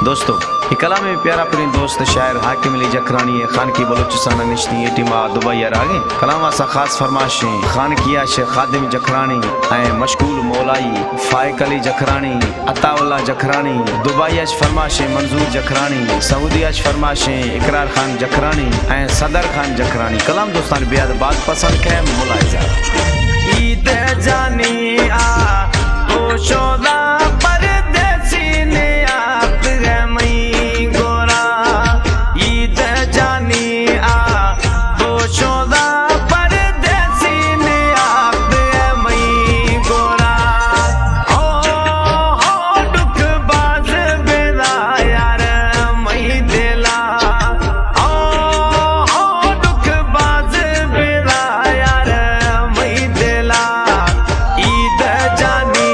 दोस्तों ये कलाम में प्यारा अपने दोस्त शायर हाकिम अली जखरानी खान की बलोचिस्तान नशनी एटिमा दुबई आगे कलाम सा खास फरमाशें खान किया शे खादिम जखरानी मशगूल मौलाई फाइक अली जखरानी अताउल्ला जखरानी दुबई फरमाशें मंजूर जखरानी सऊदी फरमाशें इकरार खान जखरानी सदर खान जखरानी कलाम दोस्तान बेहद बात पसंद है मुलायजा ईद जानी आ ओ शोदा परदेसी ने आप है मई गोरा ईद जानी आ ओ शोदा परदेसी ने आप है मई गोरा हो दुख बाज बेला यार मई दिला हो दुख बाज बेला यार मई दिला ईद जानी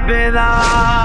बेला